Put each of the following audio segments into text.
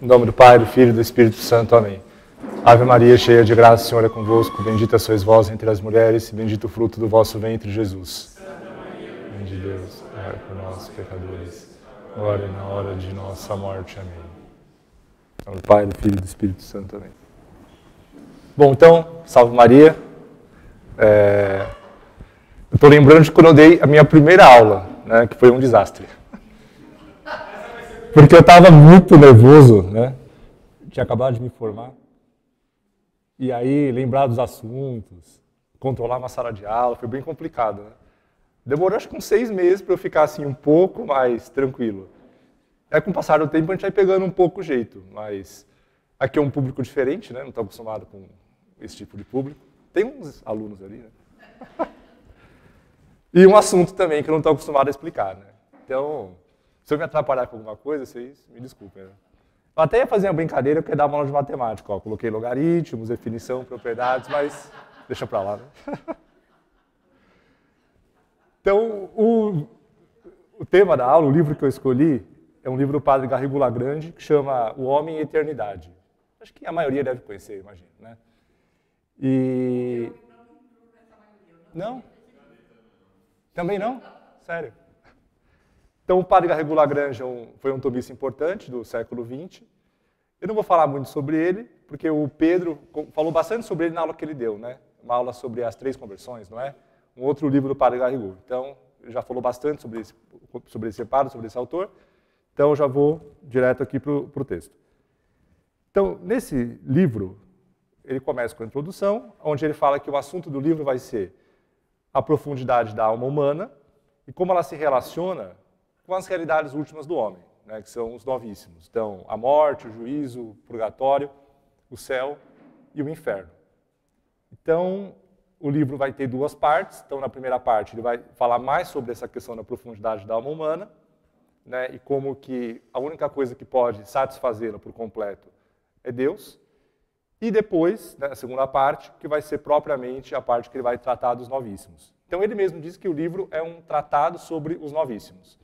nome do Pai, do Filho e do Espírito Santo. Amém. Ave Maria, cheia de graça, o Senhor é convosco. Bendita sois vós entre as mulheres, e bendito o fruto do vosso ventre, Jesus. Mãe de Deus, rogai por nós, pecadores, agora e na hora de nossa morte. Amém. Em nome do Pai, do Filho e do Espírito Santo. Amém. Bom, então, salve Maria. Eu estou lembrando de quando eu dei a minha primeira aula, né, que foi um desastre. Porque eu estava muito nervoso, né? Tinha acabado de me formar. E aí, lembrar dos assuntos, controlar uma sala de aula, foi bem complicado, né? Demorou acho que uns 6 meses para eu ficar assim um pouco mais tranquilo. Aí, com o passar do tempo, a gente vai pegando um pouco o jeito. Mas aqui é um público diferente, né? Não estou acostumado com esse tipo de público. Tem uns alunos ali, né? E um assunto também que eu não estou acostumado a explicar, né? Então, se eu me atrapalhar com alguma coisa, vocês me desculpem, né? Eu até ia fazer uma brincadeira, porque ia dar uma aula de matemática. Ó. Coloquei logaritmos, definição, propriedades, mas deixa para lá, né? Então, o tema da aula, o livro que eu escolhi, é um livro do padre Garrigou Lagrange, que chama O Homem e a Eternidade. Acho que a maioria deve conhecer, imagino, né? E... Não? Também não? Sério? Então, o padre Garrigou Lagrange foi um tomista importante do século XX. Eu não vou falar muito sobre ele, porque o Pedro falou bastante sobre ele na aula que ele deu, né? Uma aula sobre as 3 conversões, não é? Um outro livro do padre Garrigou. Então, ele já falou bastante sobre esse padre, sobre esse autor. Então, eu já vou direto aqui para o texto. Então, nesse livro, ele começa com a introdução, onde ele fala que o assunto do livro vai ser a profundidade da alma humana e como ela se relaciona com as realidades últimas do homem, né, que são os novíssimos. Então, a morte, o juízo, o purgatório, o céu e o inferno. Então, o livro vai ter 2 partes. Então, na primeira parte, ele vai falar mais sobre essa questão da profundidade da alma humana, né, e como que a única coisa que pode satisfazê-la por completo é Deus. E depois, né, a segunda parte, que vai ser propriamente a parte que ele vai tratar dos novíssimos. Então, ele mesmo diz que o livro é um tratado sobre os novíssimos.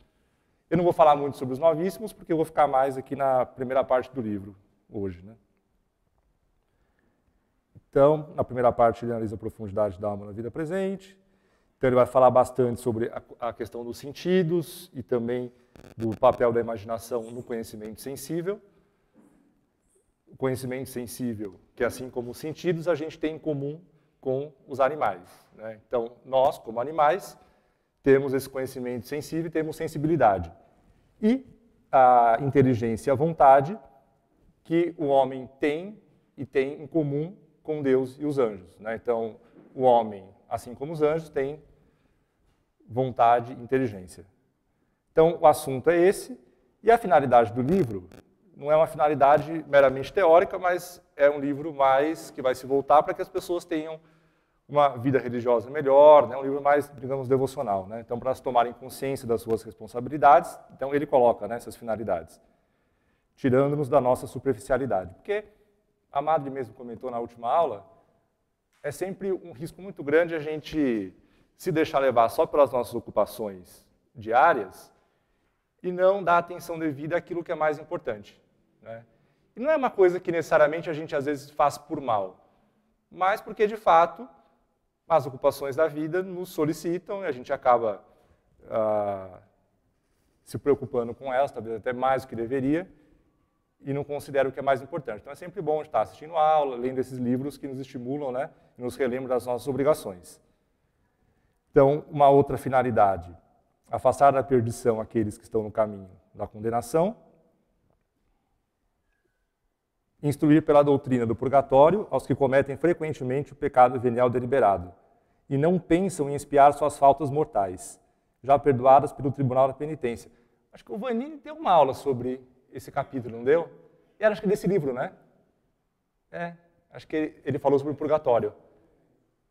Eu não vou falar muito sobre os novíssimos, porque eu vou ficar mais aqui na primeira parte do livro, hoje, né? Então, na primeira parte, ele analisa a profundidade da alma na vida presente. Então, ele vai falar bastante sobre a questão dos sentidos e também do papel da imaginação no conhecimento sensível. O conhecimento sensível, que assim como os sentidos, a gente tem em comum com os animais, né? Então, nós, como animais, temos esse conhecimento sensível e temos sensibilidade. E a inteligência e a vontade que o homem tem e tem em comum com Deus e os anjos, né? Então, o homem, assim como os anjos, tem vontade e inteligência. Então, o assunto é esse. E a finalidade do livro não é uma finalidade meramente teórica, mas é um livro mais que vai se voltar para que as pessoas tenham uma vida religiosa melhor, né? Um livro mais, digamos, devocional, né? Então, para elas tomarem consciência das suas responsabilidades, então ele coloca, né, essas finalidades, tirando-nos da nossa superficialidade. Porque a Madre mesmo comentou na última aula, é sempre um risco muito grande a gente se deixar levar só pelas nossas ocupações diárias e não dar atenção devida àquilo que é mais importante, né? E não é uma coisa que necessariamente a gente às vezes faz por mal, mas porque de fato as ocupações da vida nos solicitam e a gente acaba se preocupando com elas, talvez até mais do que deveria, e não considera o que é mais importante. Então é sempre bom estar assistindo aula, lendo esses livros que nos estimulam, né, e nos relembram das nossas obrigações. Então, uma outra finalidade, afastar da perdição aqueles que estão no caminho da condenação, instruir pela doutrina do purgatório aos que cometem frequentemente o pecado venial deliberado e não pensam em expiar suas faltas mortais, já perdoadas pelo Tribunal da Penitência. Acho que o Vanini deu uma aula sobre esse capítulo, não deu? E era, acho que desse livro, né? Acho que ele falou sobre o purgatório.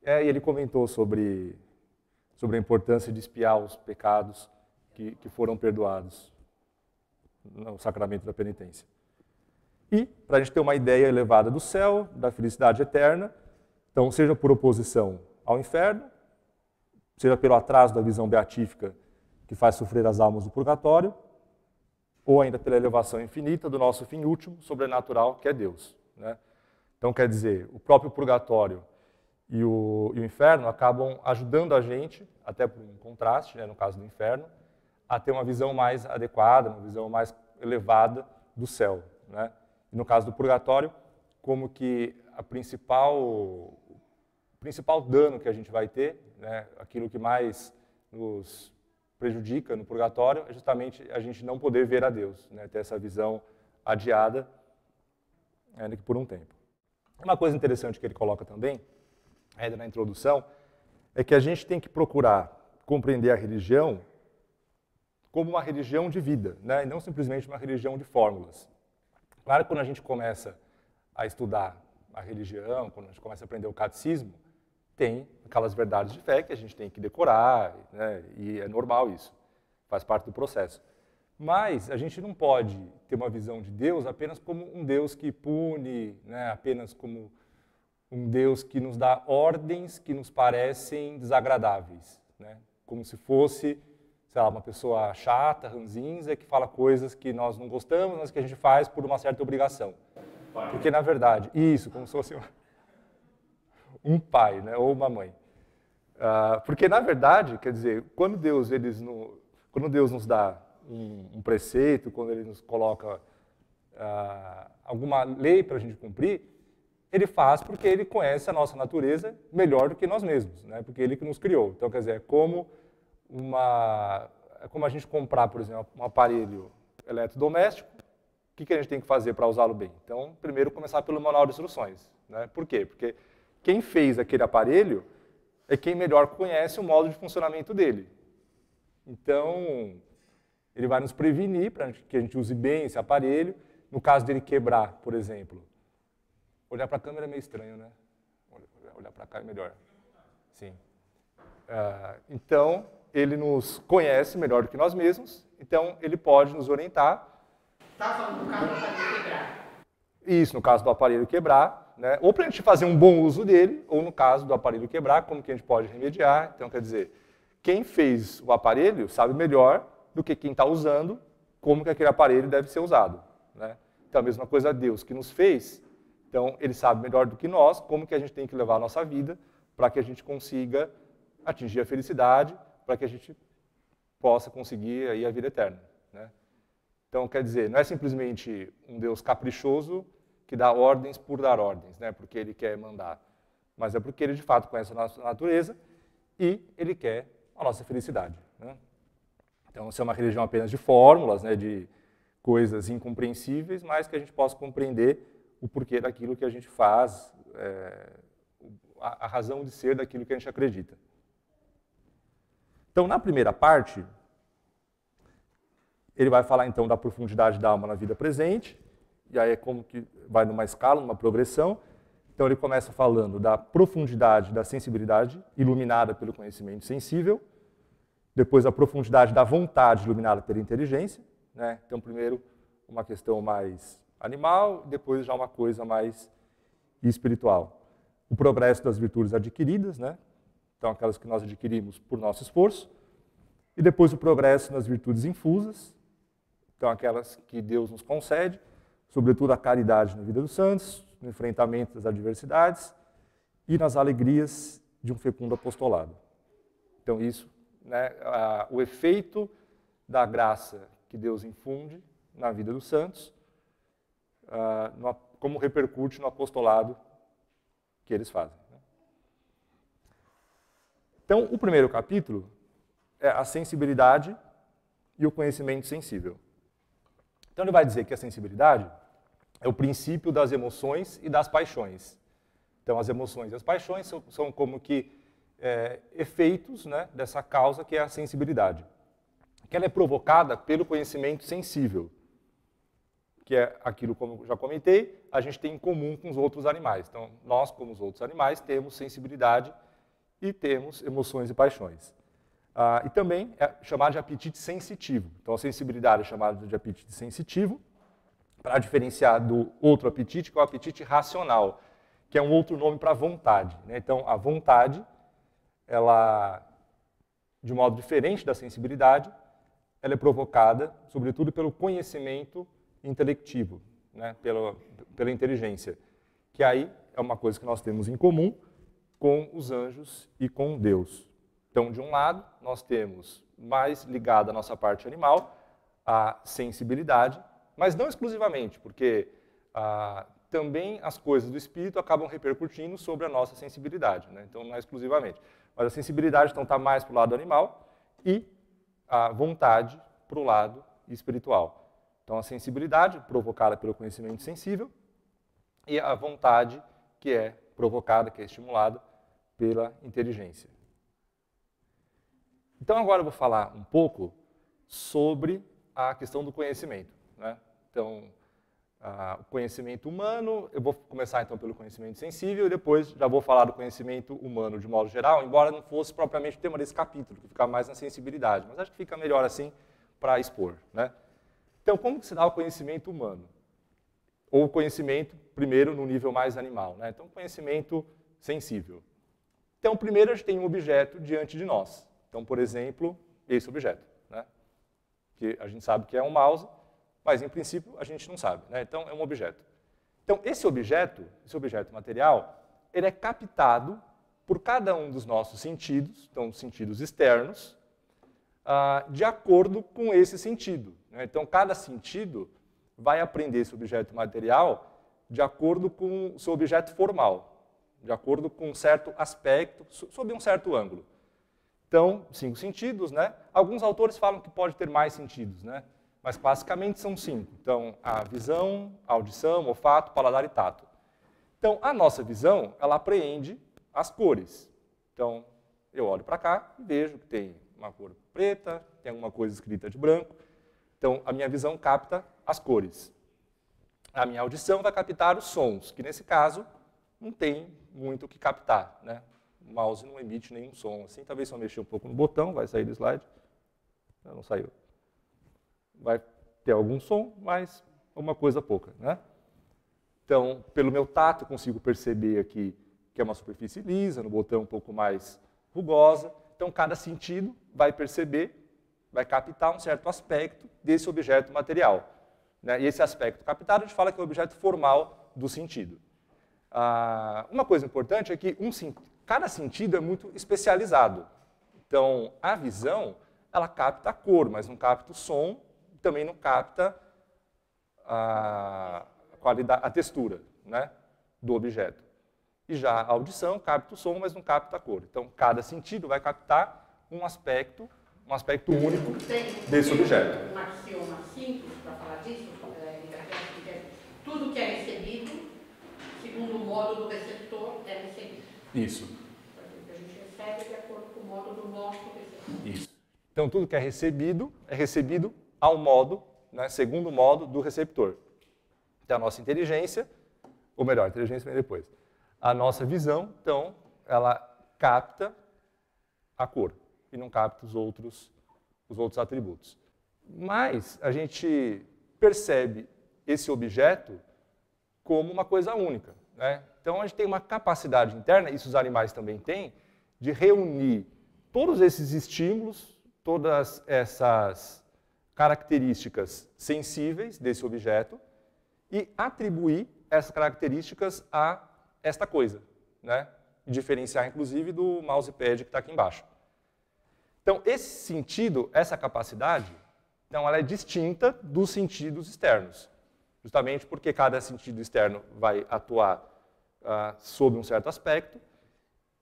E ele comentou sobre a importância de expiar os pecados que foram perdoados no sacramento da penitência. E, para a gente ter uma ideia elevada do céu, da felicidade eterna, então, seja por oposição ao inferno, seja pelo atraso da visão beatífica que faz sofrer as almas do purgatório, ou ainda pela elevação infinita do nosso fim último, sobrenatural, que é Deus, né? Então, quer dizer, o próprio purgatório e o inferno acabam ajudando a gente, até por um contraste, né, no caso do inferno, a ter uma visão mais adequada, uma visão mais elevada do céu, né? E no caso do purgatório, como que o principal dano que a gente vai ter, né, aquilo que mais nos prejudica no purgatório, é justamente a gente não poder ver a Deus, né, ter essa visão adiada, ainda que por um tempo. Uma coisa interessante que ele coloca também, ainda na introdução, é que a gente tem que procurar compreender a religião como uma religião de vida, né, e não simplesmente uma religião de fórmulas. Claro que quando a gente começa a estudar a religião, quando a gente começa a aprender o catecismo, tem aquelas verdades de fé que a gente tem que decorar, né, e é normal isso, faz parte do processo. Mas a gente não pode ter uma visão de Deus apenas como um Deus que pune, né, apenas como um Deus que nos dá ordens que nos parecem desagradáveis, né, como se fosse, sei lá, uma pessoa chata, ranzinza, que fala coisas que nós não gostamos, mas que a gente faz por uma certa obrigação. Porque, na verdade, isso, como se fosse um pai, né, ou uma mãe. Porque, na verdade, quer dizer, quando Deus nos dá um preceito, quando Ele nos coloca alguma lei para a gente cumprir, Ele faz porque Ele conhece a nossa natureza melhor do que nós mesmos, né, porque Ele que nos criou. Então, quer dizer, é como a gente comprar, por exemplo, um aparelho eletrodoméstico. O que a gente tem que fazer para usá-lo bem? Então, primeiro começar pelo manual de instruções, né? Por quê? Porque quem fez aquele aparelho é quem melhor conhece o modo de funcionamento dele. Então, ele vai nos prevenir para que a gente use bem esse aparelho. No caso dele quebrar, por exemplo, olhar para a câmera é meio estranho, né? Olhar para cá é melhor. Sim. Então, ele nos conhece melhor do que nós mesmos, então ele pode nos orientar. Está falando do caso do aparelho quebrar. Isso, no caso do aparelho quebrar, né? Ou para a gente fazer um bom uso dele, ou no caso do aparelho quebrar, como que a gente pode remediar. Então, quer dizer, quem fez o aparelho sabe melhor do que quem está usando como que aquele aparelho deve ser usado, né? Então, a mesma coisa Deus que nos fez, então ele sabe melhor do que nós como que a gente tem que levar a nossa vida para que a gente consiga atingir a felicidade, para que a gente possa conseguir aí a vida eterna, né? Então, quer dizer, não é simplesmente um Deus caprichoso que dá ordens por dar ordens, né, porque Ele quer mandar, mas é porque Ele, de fato, conhece a nossa natureza e Ele quer a nossa felicidade, né? Então, isso é uma religião apenas de fórmulas, né, de coisas incompreensíveis, mas que a gente possa compreender o porquê daquilo que a gente faz, a razão de ser daquilo que a gente acredita. Então, na primeira parte, ele vai falar, então, da profundidade da alma na vida presente, e aí é como que vai numa escala, numa progressão. Então, ele começa falando da profundidade da sensibilidade, iluminada pelo conhecimento sensível, depois a profundidade da vontade, iluminada pela inteligência, né? Então, primeiro, uma questão mais animal, depois já uma coisa mais espiritual. O progresso das virtudes adquiridas, né? Então, aquelas que nós adquirimos por nosso esforço, e depois o progresso nas virtudes infusas, então aquelas que Deus nos concede, sobretudo a caridade na vida dos santos, no enfrentamento das adversidades e nas alegrias de um fecundo apostolado. Então isso, né, o efeito da graça que Deus infunde na vida dos santos, como repercute no apostolado que eles fazem. Então, o primeiro capítulo é a sensibilidade e o conhecimento sensível. Então, ele vai dizer que a sensibilidade é o princípio das emoções e das paixões. Então, as emoções e as paixões são como que efeitos, né, dessa causa que é a sensibilidade. Que ela é provocada pelo conhecimento sensível, que é aquilo, como eu já comentei, a gente tem em comum com os outros animais. Então, nós, como os outros animais, temos sensibilidade e temos emoções e paixões. E também é chamado de apetite sensitivo. Então, a sensibilidade é chamada de apetite sensitivo, para diferenciar do outro apetite, que é o apetite racional, que é um outro nome para a vontade, né? Então, a vontade, ela, de modo diferente da sensibilidade, ela é provocada, sobretudo, pelo conhecimento intelectivo, né? Pela inteligência, que aí é uma coisa que nós temos em comum com os anjos e com Deus. Então, de um lado, nós temos mais ligada à nossa parte animal, a sensibilidade, mas não exclusivamente, porque também as coisas do espírito acabam repercutindo sobre a nossa sensibilidade, né? Então não é exclusivamente. Mas a sensibilidade então está mais para o lado animal e a vontade para o lado espiritual. Então a sensibilidade provocada pelo conhecimento sensível e a vontade que é provocada, que é estimulada pela inteligência. Então agora eu vou falar um pouco sobre a questão do conhecimento, né? Então, o conhecimento humano, eu vou começar então pelo conhecimento sensível e depois já vou falar do conhecimento humano de modo geral, embora não fosse propriamente o tema desse capítulo, que fica mais na sensibilidade, mas acho que fica melhor assim para expor, né? Então, como que se dá o conhecimento humano? Ou o conhecimento, primeiro, no nível mais animal, né? Então, conhecimento sensível. Então, primeiro a gente tem um objeto diante de nós. Então, por exemplo, esse objeto, né? Que a gente sabe que é um mouse, mas, em princípio, a gente não sabe, né? Então, é um objeto. Então, esse objeto material, ele é captado por cada um dos nossos sentidos, então, sentidos externos, de acordo com esse sentido, né? Então, cada sentido vai aprender esse objeto material de acordo com o seu objeto formal, de acordo com um certo aspecto, sob um certo ângulo. Então, 5 sentidos, né? Alguns autores falam que pode ter mais sentidos, né? Mas basicamente são 5. Então, a visão, a audição, olfato, paladar e tato. Então, a nossa visão, ela apreende as cores. Então, eu olho para cá e vejo que tem uma cor preta, tem alguma coisa escrita de branco. Então, a minha visão capta as cores. A minha audição vai captar os sons, que nesse caso não tem muito o que captar, né? O mouse não emite nenhum som. Assim, talvez se eu mexer um pouco no botão, vai sair do slide. Não saiu. Vai ter algum som, mas uma coisa pouca, né? Então, pelo meu tato, eu consigo perceber aqui que é uma superfície lisa, no botão um pouco mais rugosa. Então, cada sentido vai perceber, vai captar um certo aspecto desse objeto material, né? E esse aspecto captado, a gente fala que é o objeto formal do sentido. Uma coisa importante é que cada sentido é muito especializado. Então, a visão, ela capta a cor, mas não capta o som, também não capta a textura, né, do objeto. E já a audição capta o som, mas não capta a cor. Então, cada sentido vai captar um aspecto único desse objeto. Um axioma simples para falar disso, tudo que é recebido, segundo o modo do receptor, é recebido. Isso. A gente recebe de acordo com o modo do nosso receptor. Isso. Então, tudo que é recebido ao modo, né, segundo o modo do receptor. Então, a nossa inteligência, ou melhor, a inteligência vem depois. A nossa visão, então, ela capta a cor e não capta os outros atributos. Mas a gente percebe esse objeto como uma coisa única, né? Então, a gente tem uma capacidade interna, isso os animais também têm, de reunir todos esses estímulos, todas essas características sensíveis desse objeto e atribuir essas características a esta coisa, né? E diferenciar, inclusive, do mousepad que está aqui embaixo. Então, esse sentido, essa capacidade, então, ela é distinta dos sentidos externos, justamente porque cada sentido externo vai atuar sob um certo aspecto,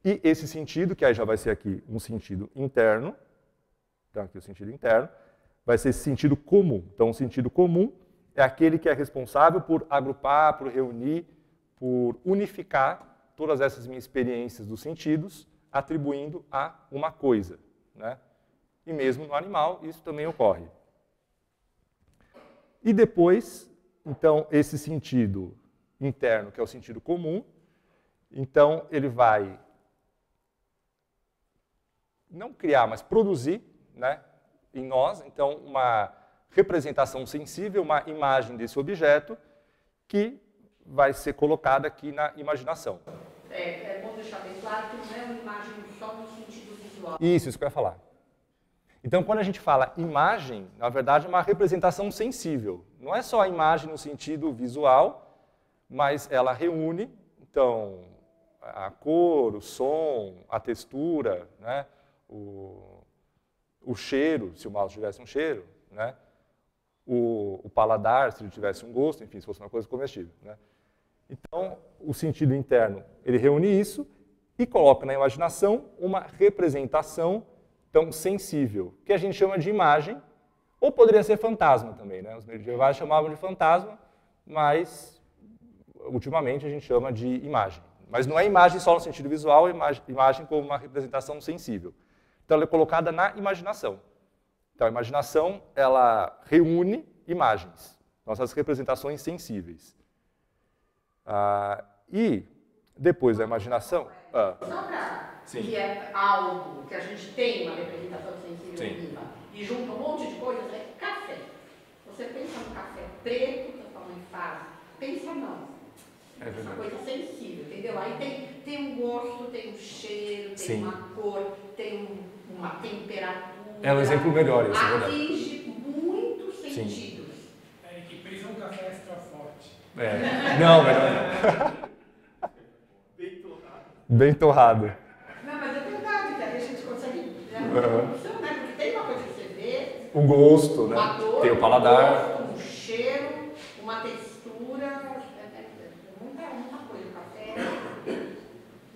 e esse sentido, que aí já vai ser aqui um sentido interno, então aqui o sentido interno, vai ser esse sentido comum. Então, o sentido comum é aquele que é responsável por agrupar, por reunir, por unificar todas essas minhas experiências dos sentidos, atribuindo a uma coisa, né? E mesmo no animal, isso também ocorre. E depois, então, esse sentido interno, que é o sentido comum, então ele vai não criar, mas produzir, né, em nós, então, uma representação sensível, uma imagem desse objeto que vai ser colocada aqui na imaginação. É bom deixar bem claro que não é uma imagem só no sentido visual. Isso que eu ia falar. Então, quando a gente fala imagem, na verdade é uma representação sensível. Não é só a imagem no sentido visual, mas ela reúne, então, a cor, o som, a textura, né? O cheiro, se o mouse tivesse um cheiro, né? O paladar, se ele tivesse um gosto, enfim, se fosse uma coisa comestível, né? Então, o sentido interno, ele reúne isso e coloca na imaginação uma representação tão sensível, que a gente chama de imagem, ou poderia ser fantasma também, né? Os medievais chamavam de fantasma, mas ultimamente a gente chama de imagem. Mas não é imagem só no sentido visual, é imagem como uma representação sensível. Então ela é colocada na imaginação. Então a imaginação, ela reúne imagens, nossas representações sensíveis. E depois da imaginação... Só para que é algo que a gente tem uma representação sensível viva e junta um monte de coisas, é café. Você pensa no café preto que a sua mãe faz, pensa não. É uma coisa sensível, entendeu? Aí tem um gosto, tem um cheiro, tem uma cor, tem uma temperatura. É um exemplo melhor isso, é verdade. Atinge muitos sentidos. É que pensa um café extra forte. Não, melhor não. Bem torrado. Bem torrado. Não, mas é verdade, que aí a gente consegue produção, né? Porque tem uma coisa que você vê. O gosto, né? Dor, tem o paladar. Um cheiro, uma textura. Muita coisa, o café.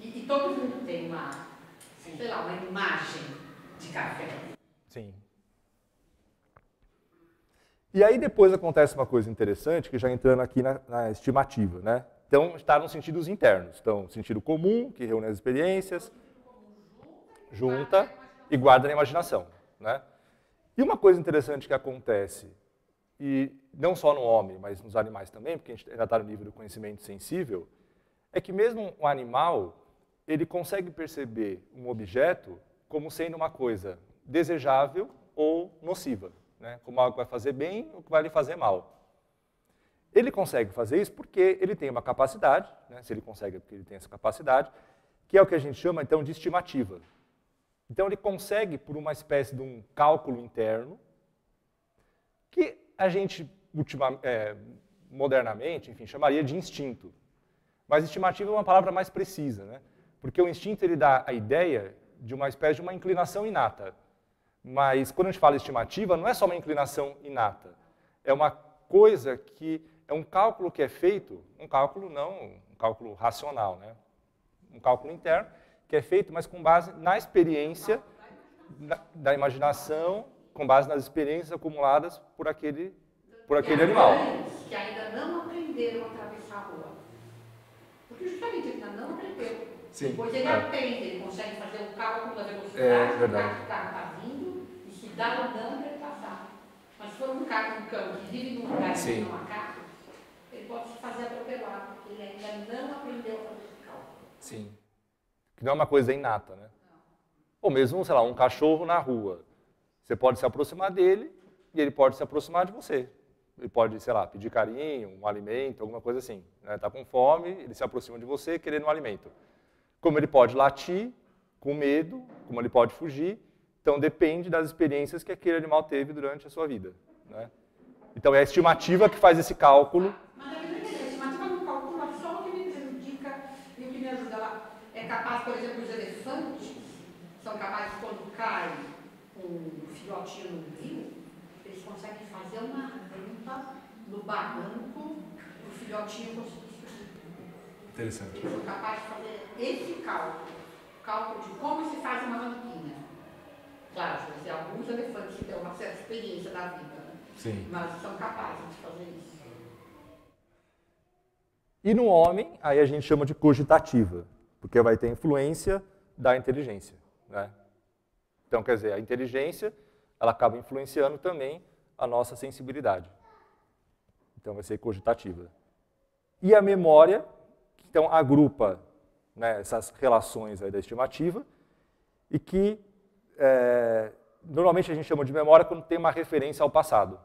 E todo mundo tem sei lá, uma imagem de café. Sim. E aí depois acontece uma coisa interessante, que já entrando aqui na estimativa, né? Então, está nos sentidos internos. Então, sentido comum, que reúne as experiências, junta e guarda na imaginação, né? E uma coisa interessante que acontece, e não só no homem, mas nos animais também, porque a gente ainda está no nível do conhecimento sensível, é que mesmo um animal, ele consegue perceber um objeto como sendo uma coisa desejável ou nociva, né? Como algo que vai fazer bem ou que vai lhe fazer mal. Ele consegue fazer isso porque ele tem uma capacidade, né? Se ele consegue é porque ele tem essa capacidade, que é o que a gente chama então de estimativa. Então ele consegue, por uma espécie de um cálculo interno, que a gente modernamente, enfim, chamaria de instinto. Mas estimativa é uma palavra mais precisa, né? Porque o instinto ele dá a ideia de uma espécie de uma inclinação inata. Mas quando a gente fala estimativa, não é só uma inclinação inata. É uma coisa que é um cálculo que é feito, um cálculo não, um cálculo racional, né? Um cálculo interno que é feito, mas com base na experiência da imaginação, com base nas experiências acumuladas por aquele animal. Que ainda não aprenderam a atravessar a rua. Porque justamente ele ainda não aprendeu. Sim. Depois ele aprende, ele consegue fazer o cálculo da velocidade, o carro está vindo, e se dá ou não para ele passar. Mas se for um cão que vive num lugar que não há carro, ele pode se fazer atropelar, porque ele ainda não aprendeu a fazer esse cálculo. Sim. Que não é uma coisa inata, né? Não. Ou mesmo, sei lá, um cachorro na rua. Você pode se aproximar dele e ele pode se aproximar de você. Ele pode, sei lá, pedir carinho, um alimento, alguma coisa assim. Está com fome, ele se aproxima de você querendo um alimento. Como ele pode latir, com medo, como ele pode fugir. Então, depende das experiências que aquele animal teve durante a sua vida, né? Então, é a estimativa que faz esse cálculo. Mas a estimativa não calcula só o que me prejudica e o que me ajuda lá. É capaz, por exemplo, os elefantes são capazes, quando cai um filhotinho no rio, eles conseguem fazer uma rampa no barranco do filhotinho conseguir subir. Interessante. Eles são capazes de fazer esse cálculo de como se faz uma rampinha. Claro, se você alguns elefantes que têm uma certa experiência da vida, né? Sim. Mas são capazes de fazer isso. E no homem, aí a gente chama de cogitativa, porque vai ter influência da inteligência, né? Então, quer dizer, a inteligência, ela acaba influenciando também a nossa sensibilidade. Então, vai ser cogitativa. E a memória, que então agrupa, né, essas relações aí da estimativa e que normalmente a gente chama de memória quando tem uma referência ao passado.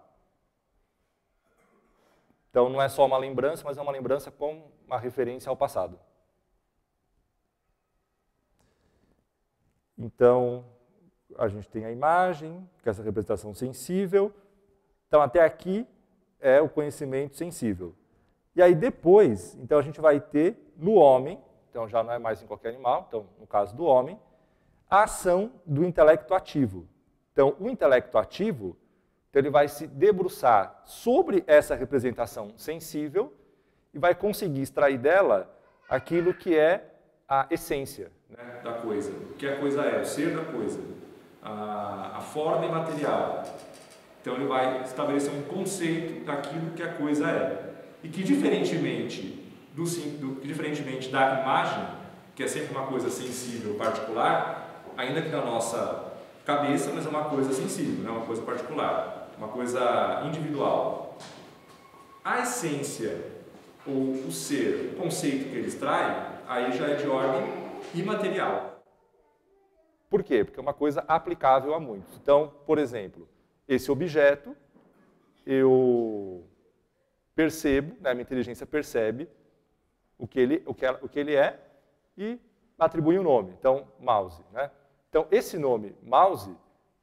Então, não é só uma lembrança, mas é uma lembrança com uma referência ao passado. Então, a gente tem a imagem, que é essa representação sensível. Então, até aqui é o conhecimento sensível. E aí depois, então a gente vai ter no homem, então já não é mais em qualquer animal, então no caso do homem, a ação do intelecto ativo. Então, o intelecto ativo, então, ele vai se debruçar sobre essa representação sensível e vai conseguir extrair dela aquilo que é a essência, né, da coisa. O que a coisa é, o ser da coisa, a forma imaterial. Então, ele vai estabelecer um conceito daquilo que a coisa é. E que, diferentemente da imagem, que é sempre uma coisa sensível, particular, ainda que na nossa cabeça, mas é uma coisa sensível, não é uma coisa particular, uma coisa individual. A essência, ou o ser, o conceito que ele extrai, aí já é de ordem imaterial. Por quê? Porque é uma coisa aplicável a muitos. Então, por exemplo, esse objeto, eu percebo, né, a minha inteligência percebe o que ele é e atribui um nome. Então, mouse. Né? Então, esse nome, mouse,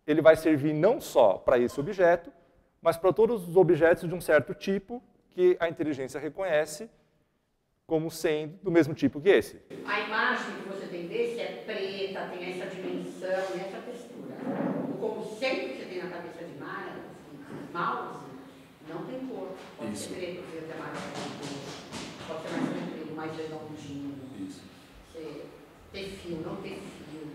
ele vai servir não só para esse objeto, mas para todos os objetos de um certo tipo que a inteligência reconhece como sendo do mesmo tipo que esse. A imagem que você tem desse é preta, tem essa dimensão e essa textura. O conceito que você tem na cabeça de mouse não tem cor. Pode ser preto, verde, amarelo, pode ser mais comprido, mais redondinho. Isso. Ter fio, não ter fio.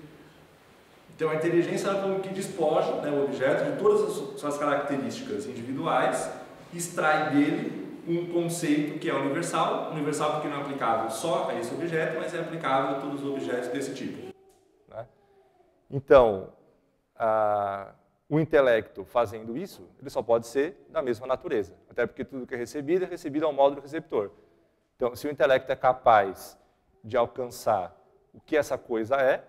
Então a inteligência é como que despoja, né, o objeto de todas as suas características individuais, extrai dele um conceito que é universal porque não é aplicável só a esse objeto, mas é aplicável a todos os objetos desse tipo. Né? Então, o intelecto fazendo isso, ele só pode ser da mesma natureza, até porque tudo que é recebido ao modo do receptor. Então, se o intelecto é capaz de alcançar o que essa coisa é,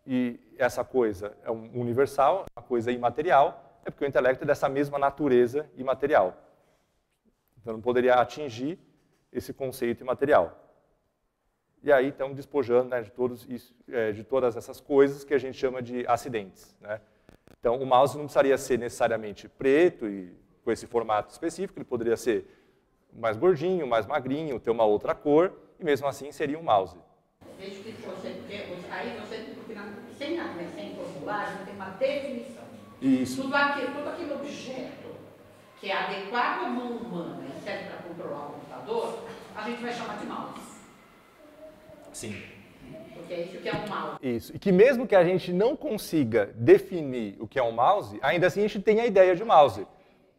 e essa coisa é um universal, uma coisa imaterial, é porque o intelecto é dessa mesma natureza imaterial. Então, não poderia atingir esse conceito imaterial. E aí, então, despojando, né, de todas essas coisas que a gente chama de acidentes. Né? Então, o mouse não precisaria ser necessariamente preto e com esse formato específico, ele poderia ser mais gordinho, mais magrinho, ter uma outra cor, e mesmo assim seria um mouse. Desde que aí você, sem formulário, tem uma definição. Isso. Todo aquele objeto que é adequado à mão humana e serve para controlar o computador, a gente vai chamar de mouse. Sim. Porque é isso que é um mouse. Isso. E que mesmo que a gente não consiga definir o que é um mouse, ainda assim a gente tem a ideia de mouse.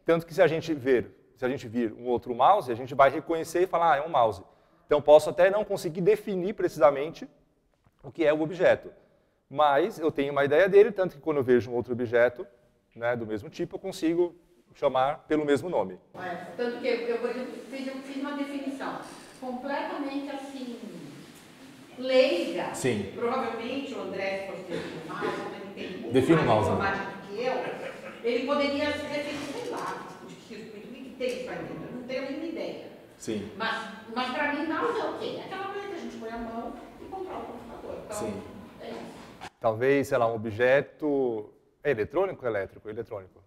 Tanto que se a gente vir um outro mouse, a gente vai reconhecer e falar, é um mouse. Então posso até não conseguir definir precisamente o que é o objeto. Mas eu tenho uma ideia dele, tanto que quando eu vejo um outro objeto, né, do mesmo tipo, eu consigo chamar pelo mesmo nome. Tanto que eu, por exemplo, fiz uma definição completamente assim, leiga. Sim. Provavelmente o André, se fosse definir o mouse, ele tem muito mais informática do que eu, ele poderia se definir, sei lá, o que tem isso aí dentro, eu não tenho nenhuma ideia. Sim. Mas para mim, mouse é o quê? É aquela coisa que a gente põe a mão e controla o computador. Então, sim. É isso. Talvez, sei lá, um objeto... É eletrônico ou elétrico? Eletrônico.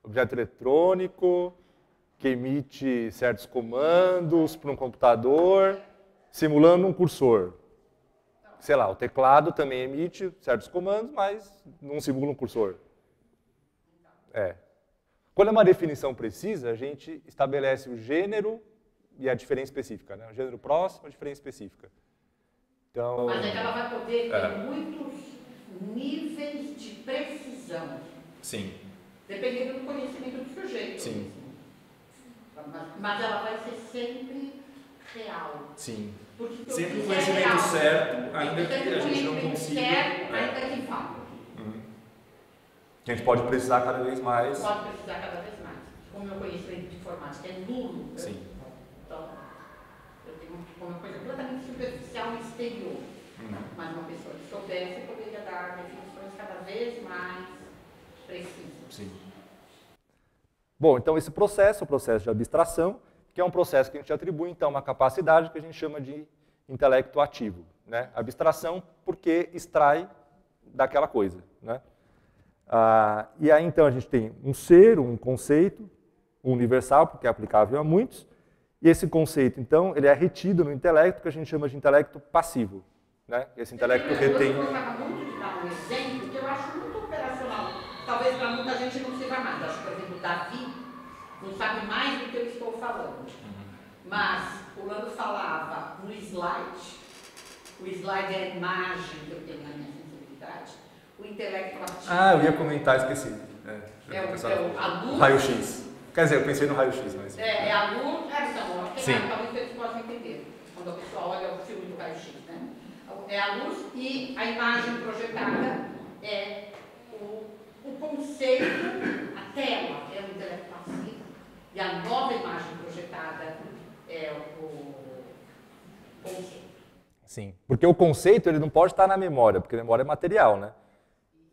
Objeto eletrônico que emite certos comandos para um computador, simulando um cursor. Sei lá, o teclado também emite certos comandos, mas não simula um cursor. Quando é uma definição precisa, a gente estabelece o gênero e a diferença específica, né? O gênero próximo e a diferença específica. Então, mas é que ela vai poder ter muitos níveis de precisão. Sim. Dependendo do conhecimento do sujeito. Sim. Mas ela vai ser sempre real. Sim. Porque sempre o conhecimento certo, ainda que a gente não consiga. Certo, ainda que falta. Que a gente pode precisar cada vez mais. Pode precisar cada vez mais. Como o meu conhecimento de informática é nulo, sim. Então, eu tenho uma coisa completamente superficial e exterior. Mas uma pessoa que soubesse poderia dar definições cada vez mais precisas. Sim. Bom, então esse processo, o processo de abstração, que é um processo que a gente atribui, então, uma capacidade que a gente chama de intelecto ativo. Né? Abstração porque extrai daquela coisa, né? E aí, então, a gente tem um ser, um conceito, um universal, porque é aplicável a muitos, e esse conceito, então, ele é retido no intelecto, que a gente chama de intelecto passivo, né? Esse intelecto retém... Eu gostava muito de dar um exemplo que eu acho muito operacional. Talvez para muita gente não sirva mais. Acho que, por exemplo, Davi não sabe mais do que eu estou falando. Mas o Lando falava no slide, o slide é a imagem que eu tenho na minha sensibilidade, o intelecto ativo. eu ia comentar, esqueci. A luz. Raio-X. Quer dizer, eu pensei no raio-X, mas... É a luz. Então, Sim. Talvez vocês possam entender, quando a pessoa olha o filme do raio-X, né? É a luz e a imagem projetada é o conceito, a tela é o intelecto passivo, e a nova imagem projetada é o conceito. Sim, porque o conceito ele não pode estar na memória, porque a memória é material, né?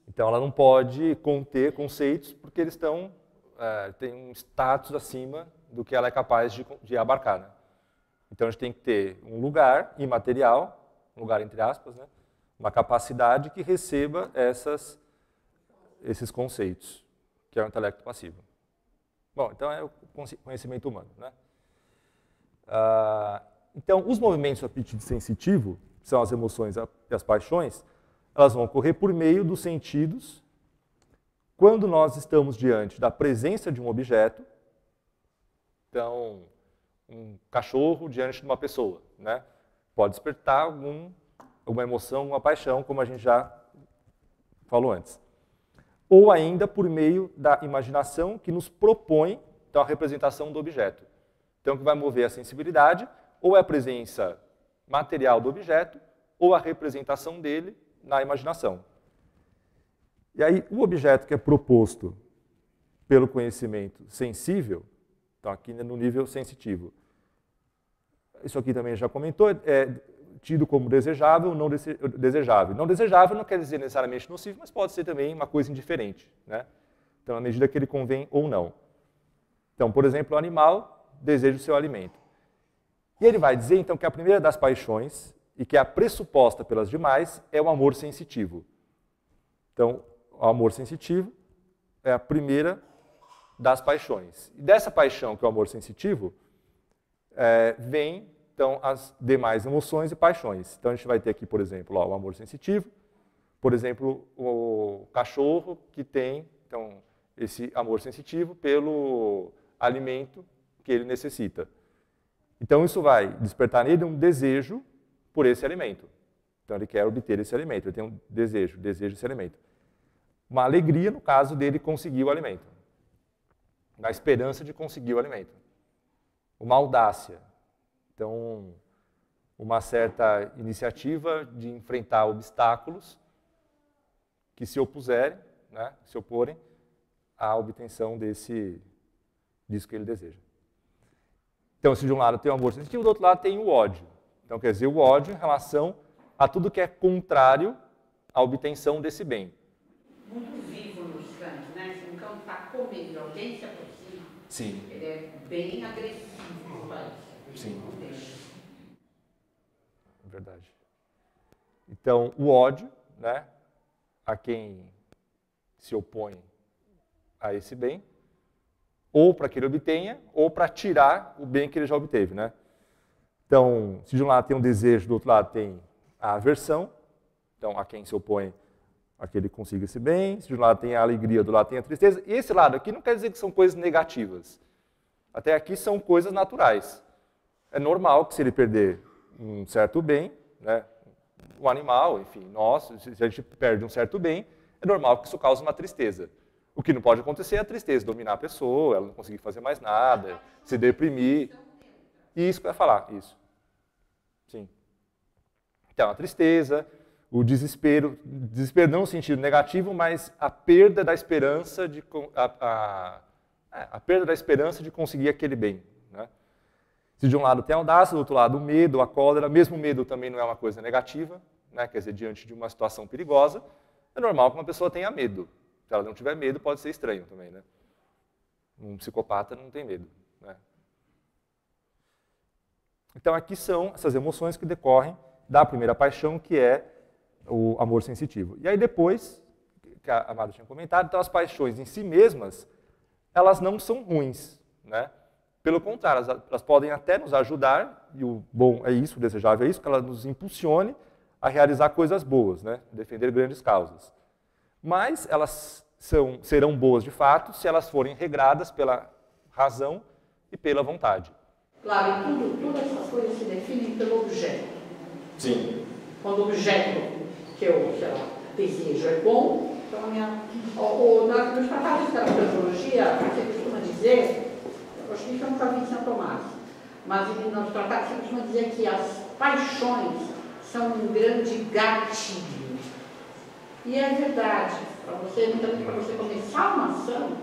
Então ela não pode conter conceitos porque eles têm um status acima do que ela é capaz de abarcar, né? Então a gente tem que ter um lugar imaterial, um lugar entre aspas, né? Uma capacidade que receba esses conceitos, que é o intelecto passivo. Bom, então é o conhecimento humano, né? Então, os movimentos do apetite sensitivo, que são as emoções e as paixões, elas vão ocorrer por meio dos sentidos quando nós estamos diante da presença de um objeto. Então, um cachorro diante de uma pessoa, né? Pode despertar alguma emoção, uma paixão, como a gente já falou antes. Ou ainda por meio da imaginação que nos propõe então, a representação do objeto. Então, o que vai mover a sensibilidade ou é a presença material do objeto ou a representação dele na imaginação. E aí, o objeto que é proposto pelo conhecimento sensível, então aqui no nível sensitivo, isso aqui também já comentou, é tido como desejável ou não desejável. Não desejável não quer dizer necessariamente nocivo, mas pode ser também uma coisa indiferente, né? Então, na medida que ele convém ou não. Então, por exemplo, o animal deseja o seu alimento. E ele vai dizer, então, que a primeira das paixões, e que é a pressuposta pelas demais, é o amor sensitivo. Então, o amor sensitivo é a primeira das paixões. E dessa paixão, que é o amor sensitivo, vem, então, as demais emoções e paixões. Então, a gente vai ter aqui, por exemplo, o amor sensitivo, por exemplo, o cachorro que tem, então, esse amor sensitivo pelo alimento que ele necessita. Então, isso vai despertar nele um desejo por esse alimento. Então, ele quer obter esse alimento, ele tem um desejo esse alimento. Uma alegria, no caso dele, conseguir o alimento. Na esperança de conseguir o alimento. Uma audácia. Então, uma certa iniciativa de enfrentar obstáculos que se opuserem, né, se oporem à obtenção disso que ele deseja. Então, se de um lado tem o amor sensitivo, do outro lado tem o ódio. Então, quer dizer, o ódio em relação a tudo que é contrário à obtenção desse bem. Muito vivo nos cães, né? Se um cão está comendo, alguém se aproxima, Sim. ele é bem agressivo, mas Sim. não deixa. Verdade. Então, o ódio, né, a quem se opõe a esse bem, ou para que ele obtenha, ou para tirar o bem que ele já obteve, né? Então, se de um lado tem um desejo, do outro lado tem a aversão, então a quem se opõe a que ele consiga esse bem, se de um lado tem a alegria, do outro lado tem a tristeza, e esse lado aqui não quer dizer que são coisas negativas. Até aqui são coisas naturais. É normal que se ele perder um certo bem, né, o animal, enfim, nós, se a gente perde um certo bem, é normal que isso cause uma tristeza. O que não pode acontecer é a tristeza, dominar a pessoa, ela não conseguir fazer mais nada, se deprimir. Isso que eu ia falar, isso. Sim. Então, a tristeza, o desespero não no sentido negativo, mas a perda da esperança a perda da esperança de conseguir aquele bem, né? Se de um lado tem a audácia, do outro lado o medo, a cólera, mesmo o medo também não é uma coisa negativa, né? Quer dizer, diante de uma situação perigosa, é normal que uma pessoa tenha medo. Se ela não tiver medo, pode ser estranho também, né? Um psicopata não tem medo, né? Então, aqui são essas emoções que decorrem da primeira paixão, que é o amor sensitivo. E aí depois, que a Amada tinha comentado, então as paixões em si mesmas, elas não são ruins, né? Pelo contrário, elas podem até nos ajudar, e o bom é isso, o desejável é isso, que elas nos impulsione a realizar coisas boas, né? Defender grandes causas. Mas elas serão boas de fato se elas forem regradas pela razão e pela vontade. Claro, e todas essas coisas se definem pelo objeto. Sim. Quando o objeto que eu desejo é bom, então nos tratados da antropologia, você costuma dizer, eu acho que isso eu nunca vi em São Tomás, mas nos tratados você costuma dizer que as paixões são um grande gatilho. E é verdade, muitas vezes para você começar uma ação,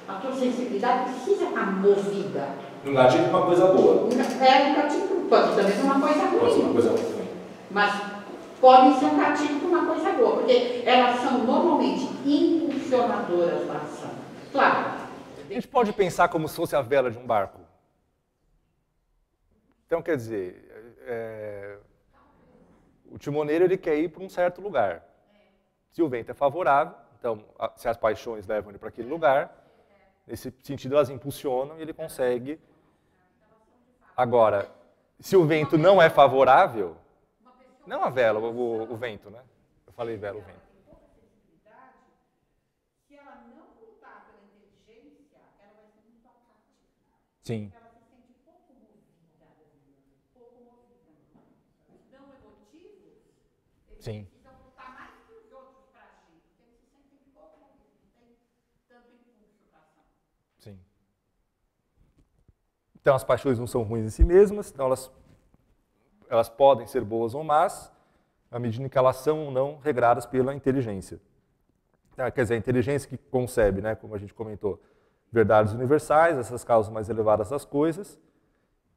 a tua sensibilidade precisa estar movida. Um gatilho é uma coisa boa. Um gatilho pode também ser uma coisa ruim. Pode ser uma coisa ruim. Mas podem ser um gatilho para uma coisa boa, porque elas são normalmente impulsionadoras da ação. Claro. A gente pode pensar como se fosse a vela de um barco. Então, quer dizer, o timoneiro ele quer ir para um certo lugar. Se o vento é favorável, então, se as paixões levam ele para aquele lugar, nesse sentido elas impulsionam e ele consegue. Agora, se o vento não é favorável, não a vela, o vento, né? Eu falei vela, o vento. Se ela não lutar pela inteligência, ela vai ser muito apática. Sim. Ela se sente pouco movida. Os não emotivos, Sim. precisam lutar mais que os outros para agir, porque eles se sentem pouco movidos, não tem tanto impulso para ação. Sim. Então, as paixões não são ruins em si mesmas, então elas podem ser boas ou más, à medida que elas são ou não regradas pela inteligência. Quer dizer, a inteligência que concebe, né, como a gente comentou, verdades universais, essas causas mais elevadas das coisas,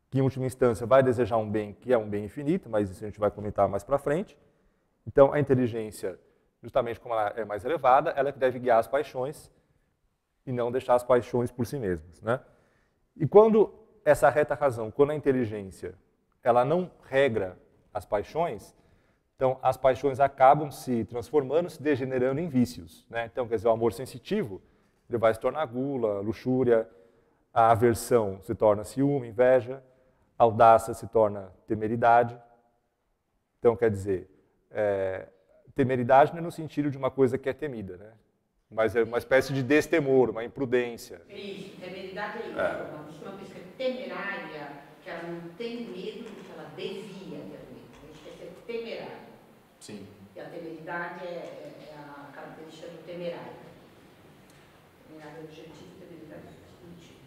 que em última instância vai desejar um bem que é um bem infinito, mas isso a gente vai comentar mais para frente. Então, a inteligência, justamente como ela é mais elevada, ela é que deve guiar as paixões e não deixar as paixões por si mesmas, né? E quando essa reta razão, quando a inteligência ela não regra as paixões, então as paixões acabam se transformando, se degenerando em vícios, né? Então, quer dizer, o amor sensitivo ele vai se tornar gula, luxúria, a aversão se torna ciúme, inveja, a audácia se torna temeridade. Então, quer dizer, temeridade não é no sentido de uma coisa que é temida, né? Mas é uma espécie de destemor, uma imprudência. Isso, temeridade é isso. Uma pessoa temerária, que ela não tem medo do que ela devia ter medo. A gente quer ser temerário. Sim. E a temeridade é a característica do temerário. Temerário é objetivo, temeridade é substantivo.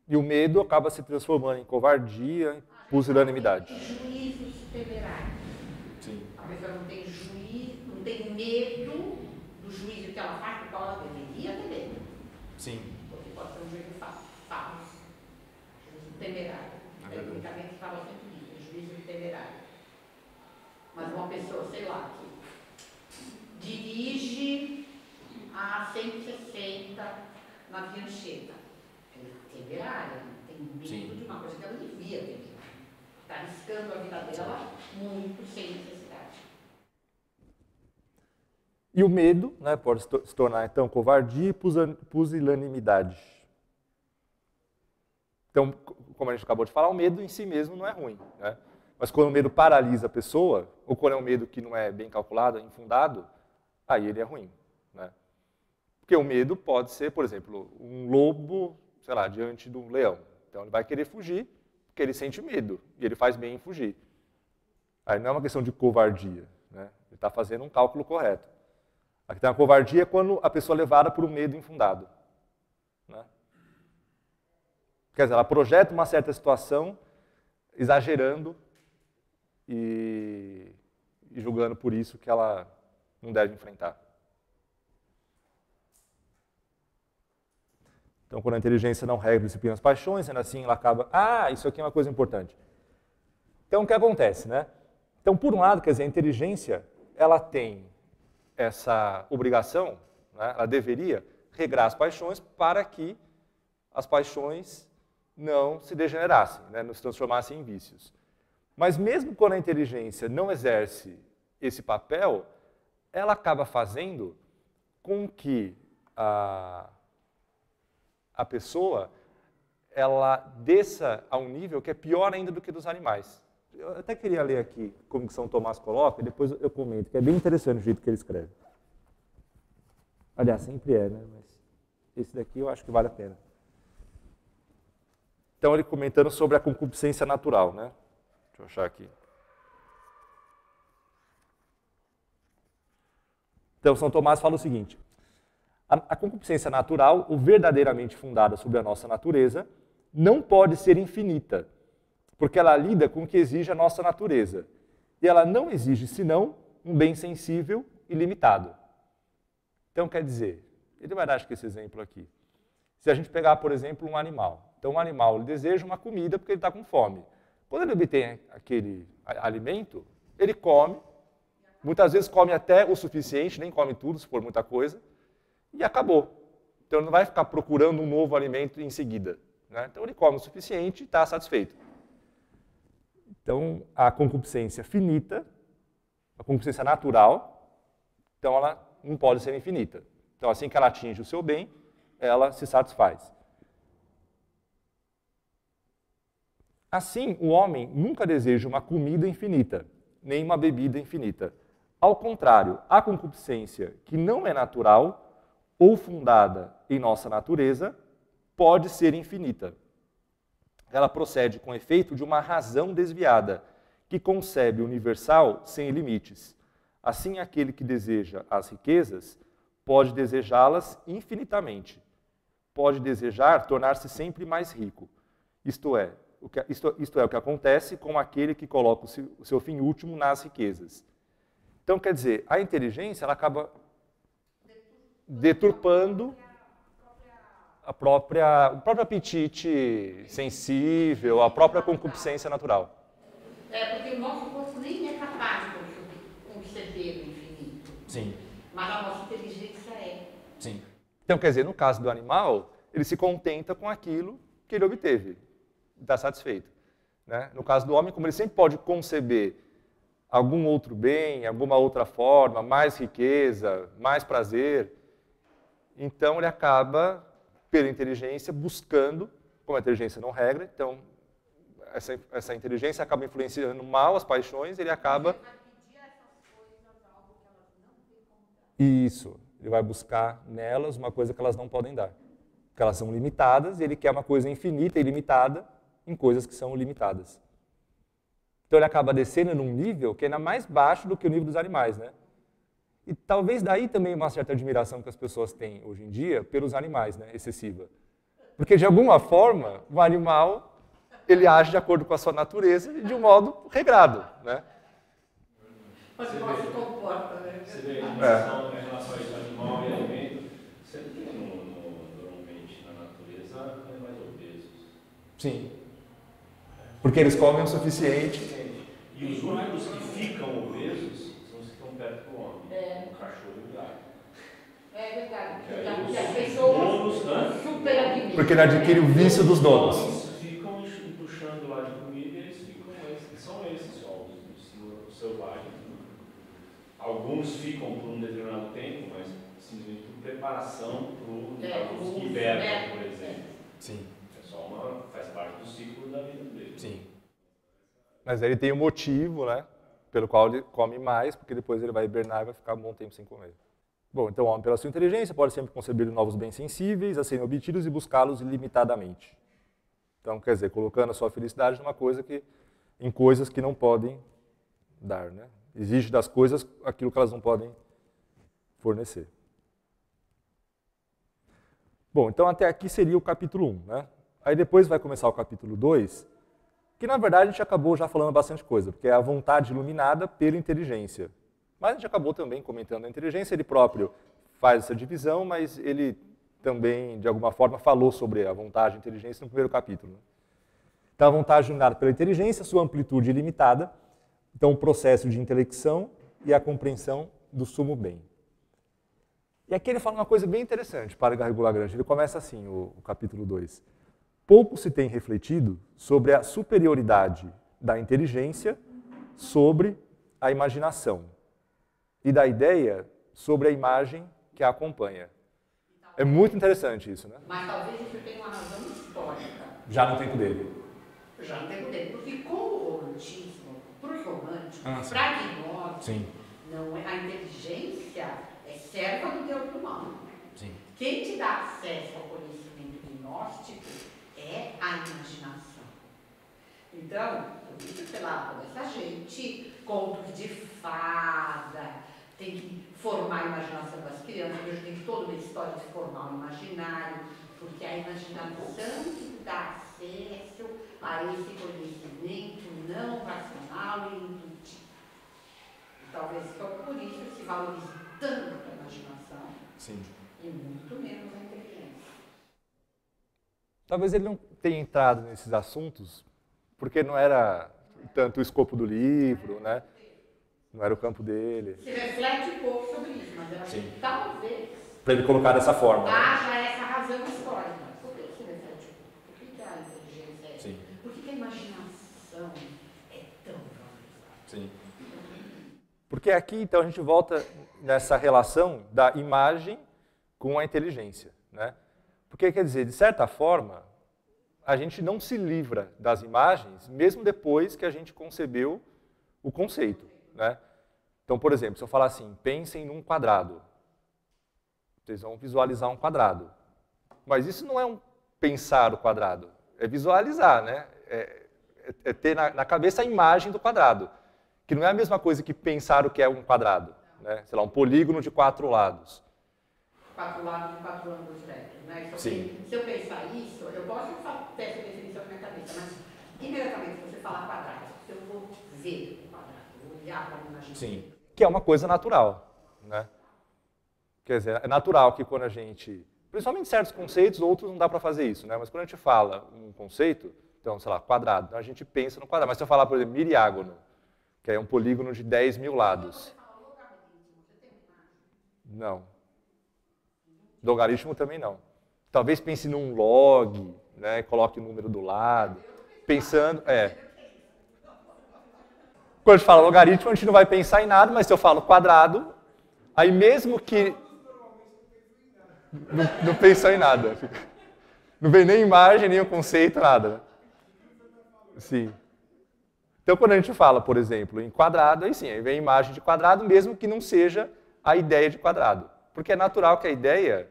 E o medo acaba se transformando em covardia, em pusilanimidade. Juízos temerários. Sim. A pessoa não tem juízo, não tem medo do juízo que ela faz, porque ela deveria ter medo. Sim. Porque pode ser um juízo falso. Juízo temerário. Tecnicamente fala sempre isso, juízo temerário. Mas uma pessoa, sei lá, que dirige a 160 na via Anchieta. Ela é temerária, tem medo de uma coisa que ela devia ter medo. Está arriscando a vida dela muito sem necessidade. E o medo, né, pode se tornar, então, covardia e pusilanimidade. Então, como a gente acabou de falar, o medo em si mesmo não é ruim, né? Mas quando o medo paralisa a pessoa, ou quando é um medo que não é bem calculado, infundado, aí ele é ruim, né? Porque o medo pode ser, por exemplo, um lobo, sei lá, diante de um leão. Então, ele vai querer fugir, porque ele sente medo, e ele faz bem em fugir. Aí não é uma questão de covardia, né? Ele está fazendo um cálculo correto. Aqui tem a covardia quando a pessoa é levada por um medo infundado, né? Quer dizer, ela projeta uma certa situação, exagerando e julgando por isso que ela não deve enfrentar. Então, quando a inteligência não regra e disciplina as paixões, sendo assim, ela acaba... isso aqui é uma coisa importante. Então, o que acontece, né? Então, por um lado, quer dizer, a inteligência, ela tem essa obrigação, né? Ela deveria regrar as paixões para que as paixões não se degenerassem, né? Não se transformassem em vícios. Mas mesmo quando a inteligência não exerce esse papel, ela acaba fazendo com que a pessoa ela desça a um nível que é pior ainda do que dos animais. Eu até queria ler aqui como que São Tomás coloca, e depois eu comento, que é bem interessante o jeito que ele escreve. Aliás, sempre é, né? Mas esse daqui eu acho que vale a pena. Então, ele comentando sobre a concupiscência natural, né? Deixa eu achar aqui. Então, São Tomás fala o seguinte: a concupiscência natural, o verdadeiramente fundada sobre a nossa natureza, não pode ser infinita, porque ela lida com o que exige a nossa natureza. E ela não exige, senão, um bem sensível e limitado. Então, quer dizer, ele vai dar, acho que esse exemplo aqui. Se a gente pegar, por exemplo, um animal. Então, um animal ele deseja uma comida porque ele está com fome. Quando ele obtém aquele alimento, ele come, muitas vezes come até o suficiente, nem come tudo, se for muita coisa, e acabou. Então, ele não vai ficar procurando um novo alimento em seguida, né? Então, ele come o suficiente e está satisfeito. Então, a concupiscência finita, a concupiscência natural, então ela não pode ser infinita. Então, assim que ela atinge o seu bem, ela se satisfaz. Assim, o homem nunca deseja uma comida infinita, nem uma bebida infinita. Ao contrário, a concupiscência, que não é natural ou fundada em nossa natureza, pode ser infinita. Ela procede com efeito de uma razão desviada, que concebe o universal sem limites. Assim, aquele que deseja as riquezas pode desejá-las infinitamente. Pode desejar tornar-se sempre mais rico. Isto é o que acontece com aquele que coloca o seu fim último nas riquezas. Então, quer dizer, a inteligência ela acaba deturpando o próprio apetite sensível, a própria concupiscência natural. Porque o nosso corpo nem é capaz de conceber o infinito. Sim. Mas a nossa inteligência é. Sim. Então, quer dizer, no caso do animal, ele se contenta com aquilo que ele obteve, está satisfeito, né? No caso do homem, como ele sempre pode conceber algum outro bem, alguma outra forma, mais riqueza, mais prazer, então ele acaba, pela inteligência, buscando, como a inteligência não regra, então essa inteligência acaba influenciando mal as paixões, ele acaba... Isso, ele vai buscar nelas uma coisa que elas não podem dar. Porque elas são limitadas e ele quer uma coisa infinita e limitada em coisas que são limitadas. Então ele acaba descendo num nível que é ainda mais baixo do que o nível dos animais, né? E talvez daí também uma certa admiração que as pessoas têm hoje em dia pelos animais, né? Excessiva. Porque de alguma forma, o animal, ele age de acordo com a sua natureza e de um modo regrado, né? Mas não se comporta, né? Você vê em relação a isso, animal e alimento, você tem normalmente na natureza animais obesos. Sim. Porque eles comem o suficiente. E os únicos que ficam obesos são os que estão perto do homem. O cachorro e o gato. É verdade. Porque E as pessoas super admiram. Porque ele adquire o vício dos donos. Eles ficam puxando lá de comida e eles são esses ovos selvagens. Alguns ficam por um determinado tempo, mas simplesmente por preparação para os que hibernam, por exemplo. Sim. Faz parte do ciclo da vida dele. Sim. Mas aí ele tem um motivo, né, pelo qual ele come mais, porque depois ele vai hibernar e vai ficar um bom tempo sem comer. Bom, então o homem, pela sua inteligência, pode sempre conceber novos bens sensíveis a serem obtidos e buscá-los ilimitadamente. Então, quer dizer, colocando a sua felicidade em coisas que não podem dar, né? Exige das coisas aquilo que elas não podem fornecer. Bom, então até aqui seria o capítulo 1, né? Aí depois vai começar o capítulo 2, que na verdade a gente acabou já falando bastante coisa, porque é a vontade iluminada pela inteligência. Mas a gente acabou também comentando a inteligência, ele próprio faz essa divisão, mas ele também, de alguma forma, falou sobre a vontade e a inteligência no primeiro capítulo. Então, a vontade iluminada pela inteligência, sua amplitude ilimitada, então o processo de intelecção e a compreensão do sumo bem. E aqui ele fala uma coisa bem interessante para Garrigou Lagrange. Ele começa assim, o capítulo 2. Pouco se tem refletido sobre a superioridade da inteligência sobre a imaginação, e da ideia sobre a imagem que a acompanha. É muito interessante isso, né? Mas talvez isso tenha uma razão histórica. Já no tempo dele. Já no tempo dele. Porque com o romantismo, para os românticos, sim. para Guimarães, Sim. não é, a inteligência é serva do Deus humano. Sim. Quem te dá acesso ao conhecimento gnóstico é a imaginação. Então, por isso, sei lá, toda essa gente, contos de fada, tem que formar a imaginação das crianças, hoje tem toda uma história de formar o imaginário, porque a imaginação que dá acesso a esse conhecimento não racional e intuitivo. E talvez só por isso se valorize tanto a imaginação. Sim. E muito menos a inteligência. Talvez ele não tenha entrado nesses assuntos porque não era tanto o escopo do livro, né? Não era o campo dele. Se reflete um pouco sobre isso, mas eu acho que talvez Para ele colocar dessa forma. haja essa razão histórica. Por que se reflete um pouco? Por que a inteligência é? Sim. Por que a imaginação é tão valorizada? Sim. Porque aqui, então, a gente volta nessa relação da imagem com a inteligência, né? Porque, quer dizer, de certa forma, a gente não se livra das imagens, mesmo depois que a gente concebeu o conceito, né? Então, por exemplo, se eu falar assim, pensem num quadrado, vocês vão visualizar um quadrado. Mas isso não é um pensar o quadrado, é visualizar, né? É ter na cabeça a imagem do quadrado, que não é a mesma coisa que pensar o que é um quadrado, né? Sei lá, um polígono de 4 lados. 4 lados e 4 ângulos retos, né? Então, Sim. se eu pensar isso, eu posso ter essa definição na minha cabeça, mas imediatamente se você falar quadrado, eu vou ver o quadrado, vou olhar para a imagem. Sim. Que é uma coisa natural, né? Quer dizer, é natural que quando a gente, principalmente certos conceitos, outros não dá para fazer isso, né? Mas quando a gente fala um conceito, então, sei lá, quadrado, então a gente pensa no quadrado. Mas se eu falar, por exemplo, miriágono, que é um polígono de 10 mil lados. Não. Logaritmo também não. Talvez pense num log, né? Coloque o número do lado. Pensando, Quando a gente fala logaritmo, a gente não vai pensar em nada, mas se eu falo quadrado, aí mesmo que não pensou em nada. Não vem nem imagem, nem o conceito, nada. Sim. Então, quando a gente fala, por exemplo, em quadrado, aí sim, aí vem a imagem de quadrado, mesmo que não seja a ideia de quadrado. Porque é natural que a ideia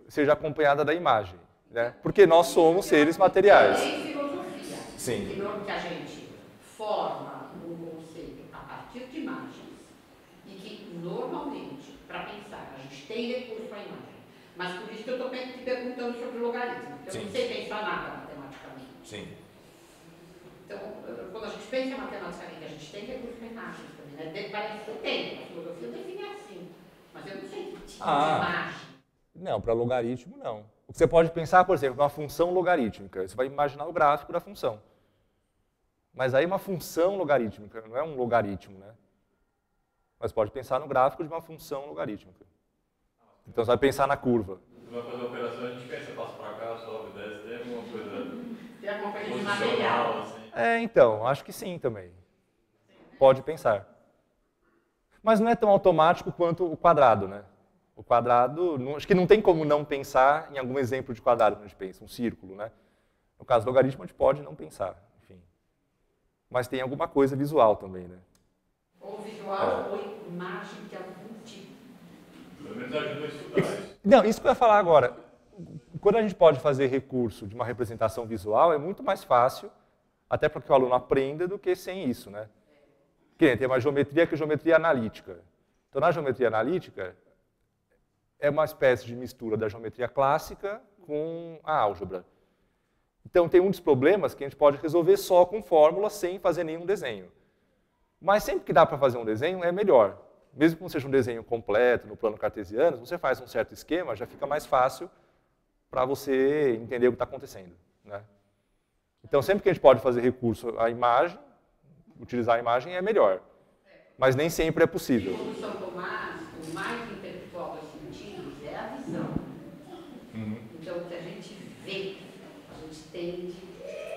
seja acompanhada da imagem, né? Porque nós somos seres materiais. Tem filosofia. Sim. Que a gente forma um conceito a partir de imagens e que, normalmente, para pensar, a gente tem recurso para a imagem. Mas por isso que eu estou te perguntando sobre o logaritmo. Porque eu não sei pensar nada matematicamente. Sim. Então, quando a gente pensa matematicamente, a gente tem recurso para imagens também, né? Parece que tem. A filosofia define assim. Mas eu não sei que tipo de imagem. Não, para logaritmo, não. O que você pode pensar, por exemplo, uma função logarítmica. Você vai imaginar o gráfico da função. Mas aí uma função logarítmica, não é um logaritmo, né? Mas pode pensar no gráfico de uma função logarítmica. Então você vai pensar na curva. Você vai fazer a operação, a gente pensa, passa para cá, sobe, desce, tem alguma coisa... Tem alguma coisa de material. Assim. Então, acho que sim também. Pode pensar. Mas não é tão automático quanto o quadrado, né? O quadrado, acho que não tem como não pensar em algum exemplo de quadrado quando a gente pensa, um círculo, né? No caso do logaritmo, a gente pode não pensar, enfim. Mas tem alguma coisa visual também, né? Ou visual ou imagem de algum tipo. Pelo menos ajuda a estudar isso. Não, isso que eu ia falar agora. Quando a gente pode fazer recurso de uma representação visual, é muito mais fácil, até para que o aluno aprenda, do que sem isso, né? Porque tem uma geometria que é geometria analítica. Então, na geometria analítica, é uma espécie de mistura da geometria clássica com a álgebra. Então, tem um dos problemas que a gente pode resolver só com fórmulas, sem fazer nenhum desenho. Mas sempre que dá para fazer um desenho, é melhor. Mesmo que não seja um desenho completo, no plano cartesiano, se você faz um certo esquema, já fica mais fácil para você entender o que está acontecendo, né? Então, sempre que a gente pode fazer recurso à imagem, utilizar a imagem, é melhor. Mas nem sempre é possível. Como São Tomás, o mais intelectual dos sentidos é a visão. Então, o que a gente vê, a gente tende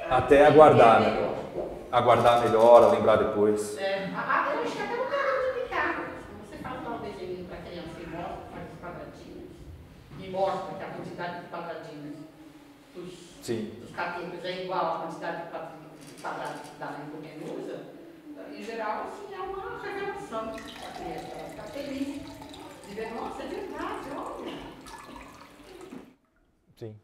a até aguardar, né? Aguardar melhor, a lembrar depois. Eu acho que até no caso de Pitágoras, como você Sim. dos catetos é igual à quantidade de quadrados que dá na hipotenusa, em geral, assim, é uma revelação. A criança ela fica feliz de ver, nossa, é verdade, olha. Sim.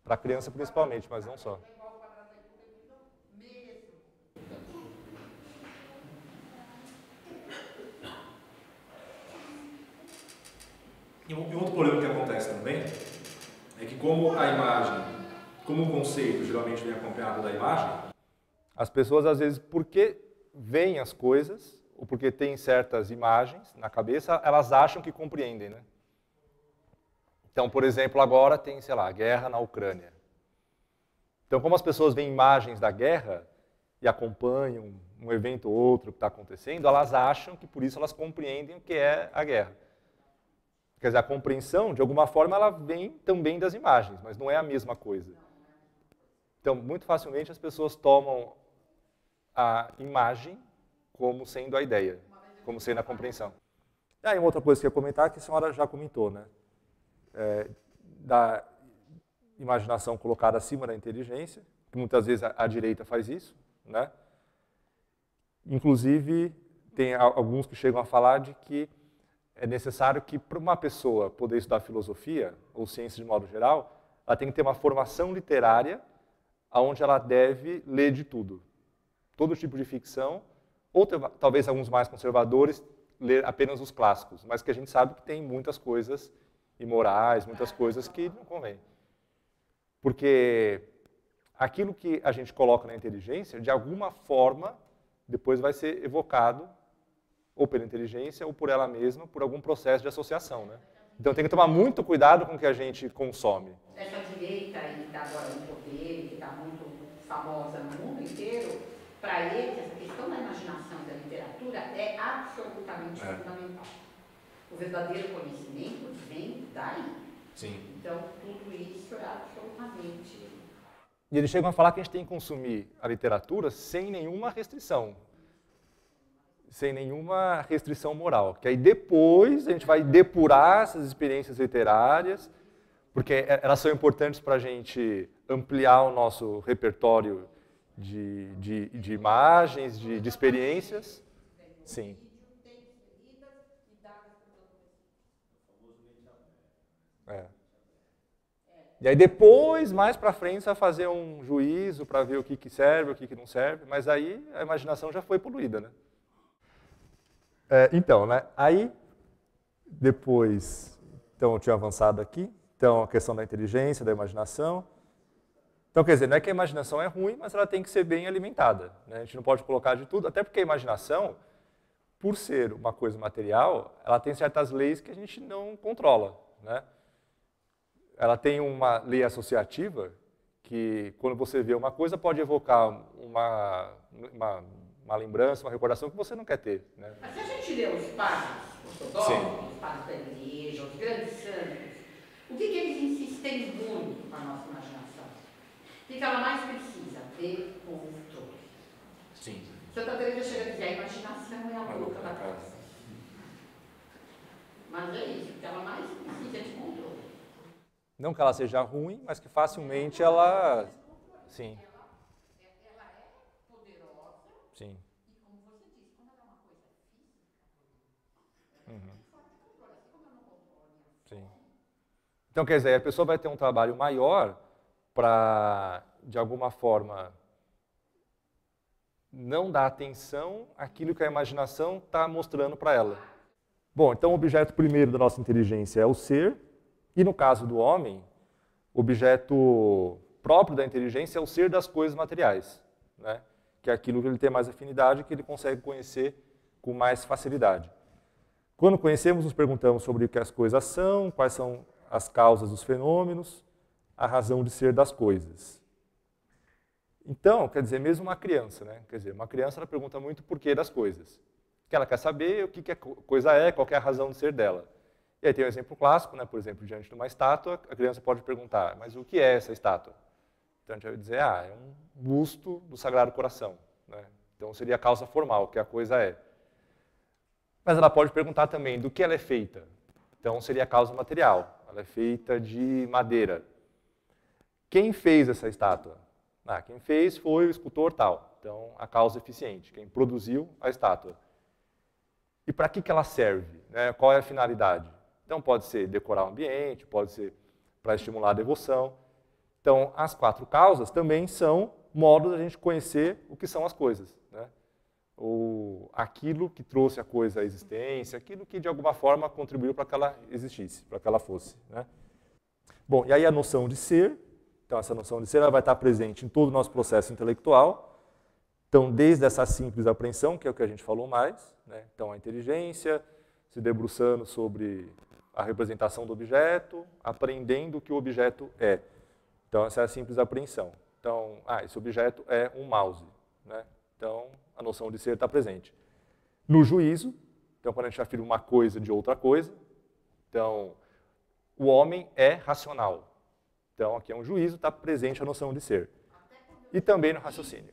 Para a criança principalmente, mas não só. É igual ao quadrado da hipotenusa mesmo. E um outro problema que acontece também é que como a imagem, como o conceito geralmente vem acompanhado da imagem, as pessoas às vezes, porque veem as coisas, ou porque têm certas imagens na cabeça, elas acham que compreendem, né? Então, por exemplo, agora tem, sei lá, a guerra na Ucrânia. Então, como as pessoas veem imagens da guerra e acompanham um evento ou outro que está acontecendo, elas acham que por isso elas compreendem o que é a guerra. Quer dizer, a compreensão, de alguma forma, ela vem também das imagens, mas não é a mesma coisa. Então, muito facilmente as pessoas tomam a imagem como sendo a ideia, como sendo a compreensão. E aí, uma outra coisa que eu ia comentar, que a senhora já comentou, né? Da imaginação colocada acima da inteligência, que muitas vezes a direita faz isso, né? Inclusive, tem alguns que chegam a falar de que é necessário que, para uma pessoa poder estudar filosofia, ou ciência de modo geral, ela tem que ter uma formação literária onde ela deve ler de tudo. Todo tipo de ficção, ou talvez alguns mais conservadores, ler apenas os clássicos, mas que a gente sabe que tem muitas coisas imorais, muitas coisas que não convém. Porque aquilo que a gente coloca na inteligência, de alguma forma, depois vai ser evocado ou pela inteligência, ou por ela mesma, por algum processo de associação, né? Então tem que tomar muito cuidado com o que a gente consome. Essa direita aí que está agora no poder, que está muito famosa no mundo inteiro, para eles essa questão da imaginação e da literatura é absolutamente fundamental. O verdadeiro conhecimento vem daí. Sim. Então tudo isso é absolutamente... E eles chegam a falar que a gente tem que consumir a literatura sem nenhuma restrição. Sem nenhuma restrição moral. Que aí depois a gente vai depurar essas experiências literárias, porque elas são importantes para a gente ampliar o nosso repertório de imagens, de experiências. Sim. E aí depois, mais para frente, você vai fazer um juízo para ver o que serve, o que não serve, mas aí a imaginação já foi poluída, né? Então, né? Aí, depois, então eu tinha avançado aqui, então a questão da inteligência, da imaginação. Então, quer dizer, não é que a imaginação é ruim, mas ela tem que ser bem alimentada, né? A gente não pode colocar de tudo, até porque a imaginação, por ser uma coisa material, ela tem certas leis que a gente não controla, né? Ela tem uma lei associativa que, quando você vê uma coisa, pode evocar uma lembrança, uma recordação que você não quer ter, né? Mas se a gente lê os padres ortodoxos, os padres da igreja, os grandes santos, o que eles insistem muito com a nossa imaginação? O que ela mais precisa? Ter controle. Sim. Santa Teresa chega a dizer, a imaginação é a louca da casa. Mas é isso, o que ela mais precisa é de controle. Não que ela seja ruim, mas que facilmente ela... Sim. Ela é poderosa. Sim. E como você disse, quando ela é uma coisa física, ela é forte de controle, assim como eu não controlo. Sim. Então, quer dizer, a pessoa vai ter um trabalho maior para, de alguma forma, não dar atenção àquilo que a imaginação está mostrando para ela. Bom, então o objeto primeiro da nossa inteligência é o ser, e no caso do homem, o objeto próprio da inteligência é o ser das coisas materiais, né? Que é aquilo que ele tem mais afinidade, que ele consegue conhecer com mais facilidade. Quando conhecemos, nos perguntamos sobre o que as coisas são, quais são as causas dos fenômenos, a razão de ser das coisas. Então, quer dizer, mesmo uma criança, né? Quer dizer, uma criança ela pergunta muito o porquê das coisas. Que ela quer saber o que a coisa é, qual é a razão de ser dela. E aí tem um exemplo clássico, né? Por exemplo, diante de uma estátua, a criança pode perguntar, mas o que é essa estátua? Então a gente vai dizer, é um busto do Sagrado Coração, né? Então seria a causa formal, o que a coisa é. Mas ela pode perguntar também do que ela é feita. Então seria a causa material, ela é feita de madeira. quem fez essa estátua? Quem fez foi o escultor tal. Então, a causa eficiente, quem produziu a estátua. E para que ela serve? Né? Qual é a finalidade? Então, pode ser decorar o ambiente, pode ser para estimular a devoção. Então, as 4 causas também são modos de a gente conhecer o que são as coisas. Né? Aquilo que trouxe a coisa à existência, aquilo que de alguma forma contribuiu para que ela existisse, para que ela fosse. Né? Bom, e aí a noção de ser. Então, essa noção de ser ela vai estar presente em todo o nosso processo intelectual. Então, desde essa simples apreensão, que é o que a gente falou mais, né? Então, a inteligência, se debruçando sobre a representação do objeto, aprendendo o que o objeto é. Então, essa é a simples apreensão. Então, esse objeto é um mouse. Né? Então, a noção de ser está presente. No juízo, então, quando a gente afirma uma coisa de outra coisa, então, o homem é racional. Então, aqui é um juízo, está presente a noção de ser. E também no raciocínio.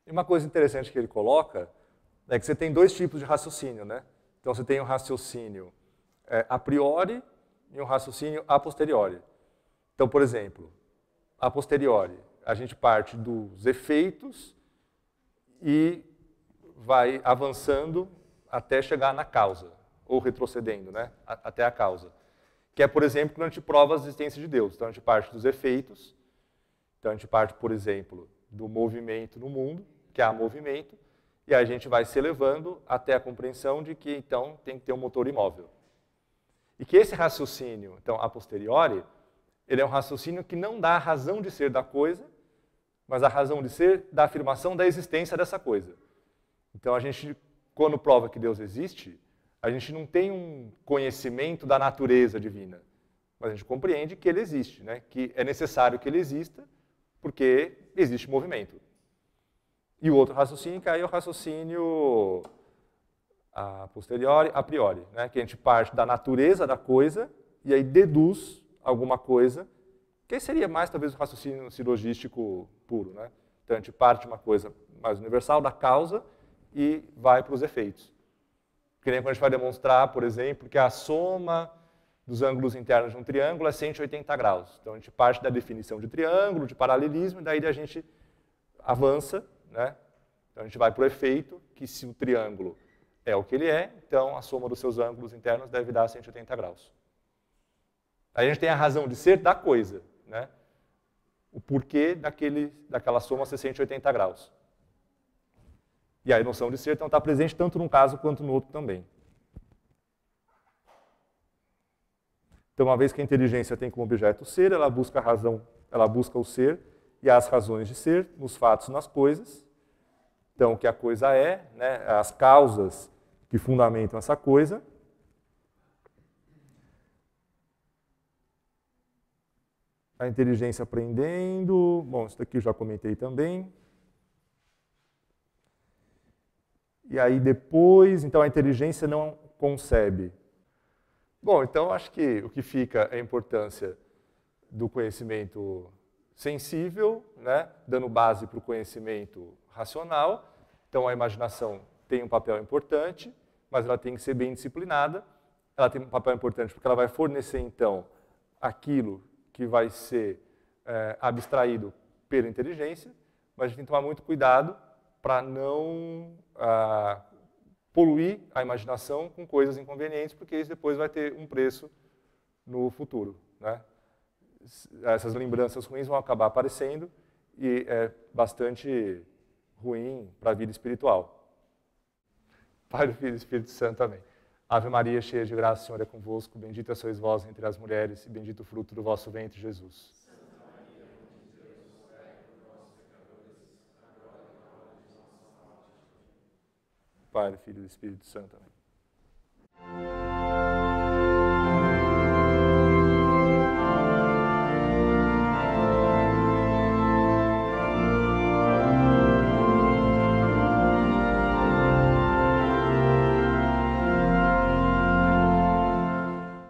E uma coisa interessante que ele coloca é que você tem 2 tipos de raciocínio. Né? Então, você tem um raciocínio a priori e um raciocínio a posteriori. Então, por exemplo, a posteriori, a gente parte dos efeitos e vai avançando até chegar na causa, ou retrocedendo, né? Até a causa. Que é, por exemplo, quando a gente prova a existência de Deus. Então, a gente parte dos efeitos. Então, a gente parte, por exemplo, do movimento no mundo, que há movimento, e a gente vai se elevando até a compreensão de que, então, tem que ter um motor imóvel. E que esse raciocínio, então, a posteriori, ele é um raciocínio que não dá a razão de ser da coisa, mas a razão de ser da afirmação da existência dessa coisa. Então, a gente, quando prova que Deus existe, a gente não tem um conhecimento da natureza divina, mas a gente compreende que ele existe, né? Que é necessário que ele exista, porque existe movimento. E o outro raciocínio, que aí é o raciocínio a posteriori, a priori, né? Que a gente parte da natureza da coisa e aí deduz alguma coisa, que aí seria mais talvez o raciocínio silogístico puro. Né? Então a gente parte de uma coisa mais universal, da causa, e vai para os efeitos. Que nem quando a gente vai demonstrar, por exemplo, que a soma dos ângulos internos de um triângulo é 180 graus. Então a gente parte da definição de triângulo, de paralelismo, e daí a gente avança. Né? Então a gente vai para o efeito, que se o triângulo é o que ele é, então a soma dos seus ângulos internos deve dar 180 graus. Aí a gente tem a razão de ser da coisa, né? O porquê daquela soma ser 180 graus. E a noção de ser então, está presente tanto num caso quanto no outro também. Então, uma vez que a inteligência tem como objeto o ser, ela busca a razão, ela busca o ser e as razões de ser nos fatos e nas coisas. Então, o que a coisa é, né? As causas que fundamentam essa coisa. A inteligência aprendendo, bom, isso daqui eu já comentei também. E aí depois, então a inteligência não concebe. Bom, então acho que o que fica é a importância do conhecimento sensível, né, dando base para o conhecimento racional. Então a imaginação tem um papel importante, mas ela tem que ser bem disciplinada. Ela tem um papel importante porque ela vai fornecer, então, aquilo que vai ser abstraído pela inteligência, mas a gente tem que tomar muito cuidado para não poluir a imaginação com coisas inconvenientes, porque isso depois vai ter um preço no futuro. Né? Essas lembranças ruins vão acabar aparecendo e é bastante ruim para a vida espiritual. Pai do Filho e do Espírito Santo, amém. Ave Maria, cheia de graça, o Senhor é convosco, bendita sois vós entre as mulheres, e bendito o fruto do vosso ventre, Jesus. Santa Maria, Mãe de Deus, rogai por nós, pecadores, agora e na hora de nossa morte. Pai do Filho e do Espírito Santo, amém.